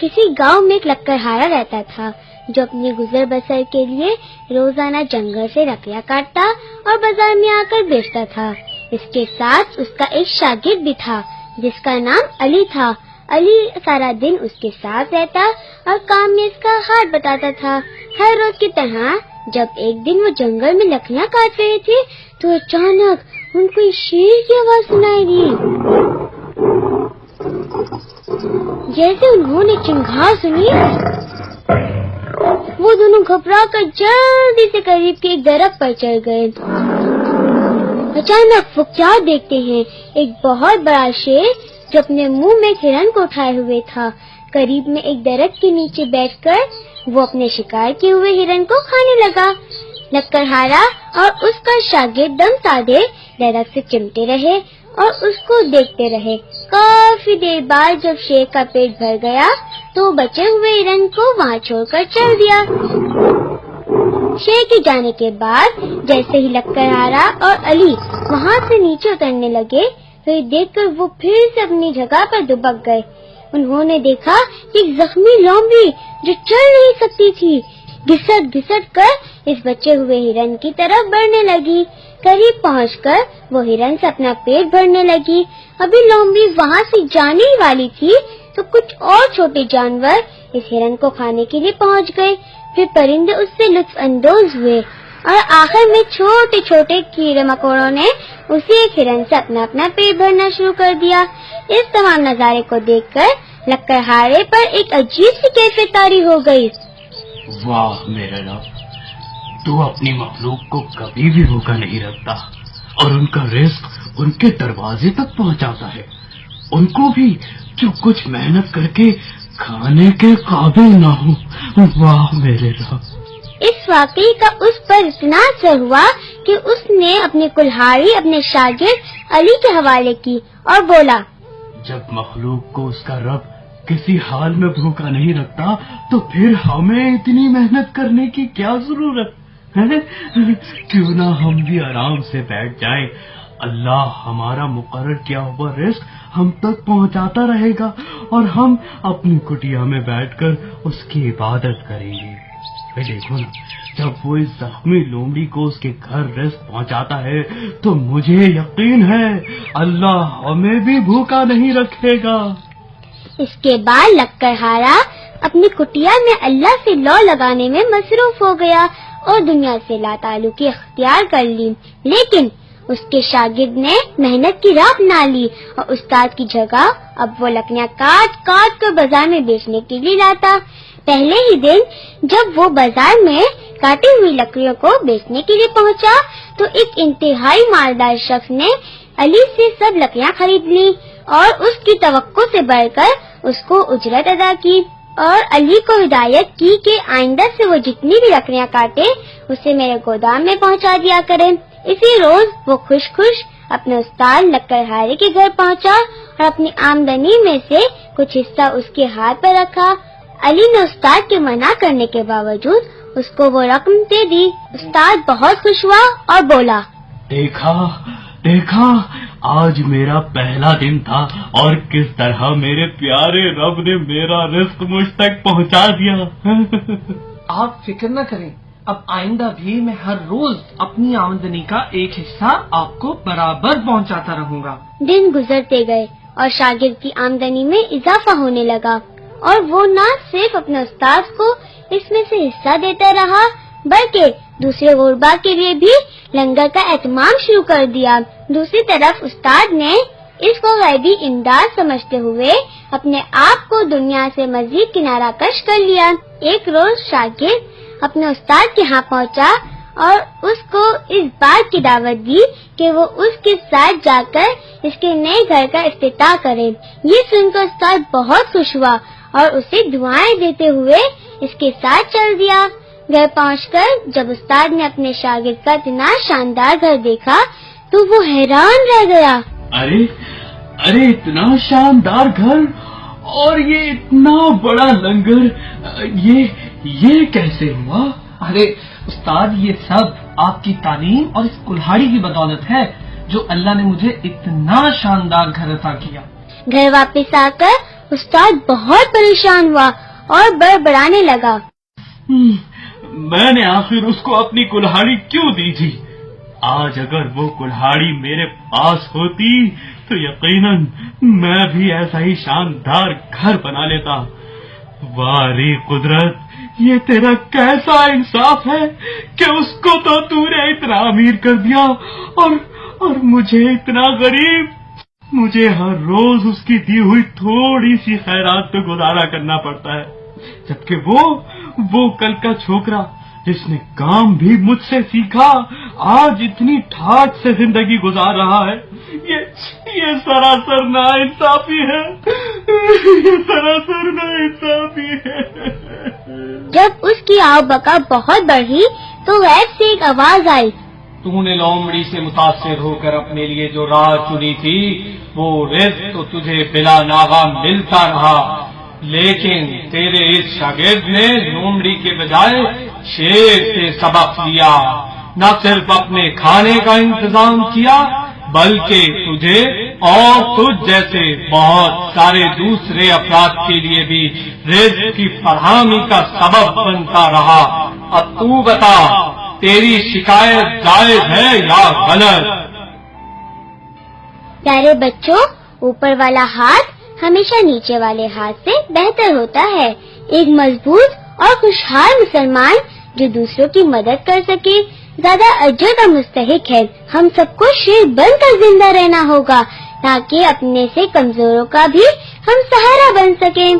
کسی گاؤں میں ایک لکڑہارا رہتا تھا جو اپنی گزر بسر کے لیے روزانہ جنگل سے لکڑیاں کاٹتا اور بازار میں آ کر بیچتا تھا۔ اس کے ساتھ اس کا ایک شاگرد بھی تھا جس کا نام علی تھا۔ علی سارا دن اس کے ساتھ رہتا اور کام میں اس کا ہاتھ بتاتا تھا۔ ہر روز کی طرح جب ایک دن وہ جنگل میں لکڑیاں کاٹ رہے تھے تو اچانک ان کو ایک شیر کی آواز سنائی دی۔ جیسے انہوں نے چنگھاڑ سنی وہ دونوں گھبرا کر جلدی سے قریب کے ایک درخت پر چڑھ گئے۔ اچانک وہ کیا دیکھتے ہیں، ایک بہت بڑا شیر جو اپنے منہ میں ایک ہرن کو اٹھائے ہوئے تھا۔ قریب میں ایک درخت کے نیچے بیٹھ کر وہ اپنے شکار کیے ہوئے ہرن کو کھانے لگا۔ لکڑہارا اور اس کا شاگرد دم سادے درخت سے چمٹے رہے اور اس کو دیکھتے رہے۔ کافی دیر بعد جب شیر کا پیٹ بھر گیا تو بچے ہوئے ہرن کو وہاں چھوڑ کر چل دیا۔ شیر کے جانے کے بعد جیسے ہی لکڑہارا اور علی وہاں سے نیچے اترنے لگے تو یہ دیکھ کر وہ پھر سے اپنی جگہ پر دبک گئے۔ انہوں نے دیکھا کہ ایک زخمی لومڑی جو چل نہیں سکتی تھی گھسٹ گھسٹ کر اس بچے ہوئے ہرن کی طرف بڑھنے لگی۔ قریب پہنچ کر وہ ہرن سے اپنا پیٹ بھرنے لگی۔ ابھی لومڑی وہاں سے جانے ہی والی تھی تو کچھ اور چھوٹے جانور اس ہرن کو کھانے کے لیے پہنچ گئے۔ پھر پرندے اس سے لطف اندوز ہوئے اور آخر میں چھوٹے چھوٹے کیڑے مکوڑوں نے اسی ایک ہرن سے اپنا پیٹ بھرنا شروع کر دیا۔ اس تمام نظارے کو دیکھ کر لکڑہارے پر ایک عجیب سی کیفیت طاری ہو گئی۔ واہ میرے رب، تو اپنی مخلوق کو کبھی بھی بھوکا نہیں رکھتا اور ان کا رزق ان کے دروازے تک پہنچاتا ہے، ان کو بھی جو کچھ محنت کر کے کھانے کے قابل نہ ہو۔ واہ میرے رب۔ اس واقعے کا اس پر اتنا اثر ہوا کہ اس نے اپنی کلہاڑی اپنے شاگرد علی کے حوالے کی اور بولا، جب مخلوق کو اس کا رب کسی حال میں بھوکا نہیں رکھتا تو پھر ہمیں اتنی محنت کرنے کی کیا ضرورت ہے؟ کیوں نہ ہم بھی آرام سے بیٹھ جائیں، اللہ ہمارا مقرر کیا ہوا رزق ہم تک پہنچاتا رہے گا اور ہم اپنی کٹیا میں بیٹھ کر اس کی عبادت کریں گے۔ دیکھو نا، جب وہ اس زخمی لومڑی کو اس کے گھر رزق پہنچاتا ہے تو مجھے یقین ہے اللہ ہمیں بھی بھوکا نہیں رکھے گا۔ اس کے بعد لکڑہارا اپنی کٹیا میں اللہ سے لو لگانے میں مصروف ہو گیا اور دنیا سے لا تعلقی اختیار کر لی، لیکن اس کے شاگرد نے محنت کی راہ اپنا لی اور استاد کی جگہ اب وہ لکڑیاں کاٹ کاٹ کر بازار میں بیچنے کے لیے لاتا۔ پہلے ہی دن جب وہ بازار میں کاٹی ہوئی لکڑیوں کو بیچنے کے لیے پہنچا تو ایک انتہائی مالدار شخص نے علی سے سب لکڑیاں خرید لی اور اس کی توقع سے بڑھ کر اس کو اجرت ادا کی اور علی کو ہدایت کی کہ آئندہ سے وہ جتنی بھی لکڑیاں کاٹے اسے میرے گودام میں پہنچا دیا کرے۔ اسی روز وہ خوش خوش اپنے استاد لکڑہارے کے گھر پہنچا اور اپنی آمدنی میں سے کچھ حصہ اس کے ہاتھ پر رکھا۔ علی نے استاد کے منع کرنے کے باوجود اس کو وہ رقم دے دی۔ استاد بہت خوش ہوا اور بولا، دیکھا آج میرا پہلا دن تھا اور کس طرح میرے پیارے رب نے میرا رزق مجھ تک پہنچا دیا۔ آپ فکر نہ کریں، اب آئندہ بھی میں ہر روز اپنی آمدنی کا ایک حصہ آپ کو برابر پہنچاتا رہوں گا۔ دن گزرتے گئے اور شاگرد کی آمدنی میں اضافہ ہونے لگا اور وہ نہ صرف اپنے استاد کو اس میں سے حصہ دیتا رہا بلکہ دوسرے غربا کے لیے بھی لنگر کا اہتمام شروع کر دیا۔ دوسری طرف استاد نے اس کو غیبی امداد سمجھتے ہوئے اپنے آپ کو دنیا سے مزید کنارہ کش کر لیا۔ ایک روز شاگرد اپنے استاد کے ہاں پہنچا اور اس کو اس بات کی دعوت دی کہ وہ اس کے ساتھ جا کر اس کے نئے گھر کا افتتاح کرے۔ یہ سن کر استاد بہت خوش ہوا اور اسے دعائیں دیتے ہوئے اس کے ساتھ چل دیا۔ گھر پہنچ کر جب استاد نے اپنے شاگرد کا اتنا شاندار گھر دیکھا تو وہ حیران رہ گیا۔ ارے اتنا شاندار گھر اور یہ اتنا بڑا لنگر، یہ کیسے ہوا؟ ارے استاد، یہ سب آپ کی تعلیم اور اس کلہاڑی کی بدولت ہے جو اللہ نے مجھے اتنا شاندار گھر عطا کیا۔ گھر واپس آ کر استاد بہت پریشان ہوا اور بڑبڑانے لگا۔ میں نے آخر اس کو اپنی کلہاڑی کیوں دی تھی؟ آج اگر وہ کلہاڑی میرے پاس ہوتی تو یقیناً میں بھی ایسا ہی شاندار گھر بنا لیتا۔ واری قدرت، یہ تیرا کیسا انصاف ہے کہ اس کو تو تو نے اتنا امیر کر دیا اور مجھے اتنا غریب۔ مجھے ہر روز اس کی دی ہوئی تھوڑی سی خیرات پہ گزارا کرنا پڑتا ہے، جبکہ وہ کل کا چھوکرا جس نے کام بھی مجھ سے سیکھا آج اتنی ٹھاٹ سے زندگی گزار رہا ہے۔ یہ سراسر ناانصافی ہے، یہ سراسر ناانصافی ہے۔ جب اس کی آو بکا بہت بڑھی تو غیب سے ایک آواز آئی، تو نے لومڑی سے متاثر ہو کر اپنے لیے جو راہ چنی تھی وہ رزق تو تجھے بلا ناغہ ملتا رہا، لیکن تیرے اس شاگرد نے لومڑی کے بجائے شیر سے سبق لیا، نہ صرف اپنے کھانے کا انتظام کیا بلکہ تجھے اور تجھ جیسے بہت سارے دوسرے افراد کے لیے بھی رزق کی فراہمی کا سبب بنتا رہا۔ اب تو بتا، تیری شکایت جائز ہے یا غلط؟ پیارے بچوں، اوپر والا ہاتھ ہمیشہ نیچے والے ہاتھ سے بہتر ہوتا ہے۔ ایک مضبوط اور خوشحال مسلمان جو دوسروں کی مدد کر سکے زیادہ اجر کا مستحق ہے۔ ہم سب کو شیر بن کر زندہ رہنا ہوگا تاکہ اپنے سے کمزوروں کا بھی ہم سہارا بن سکیں۔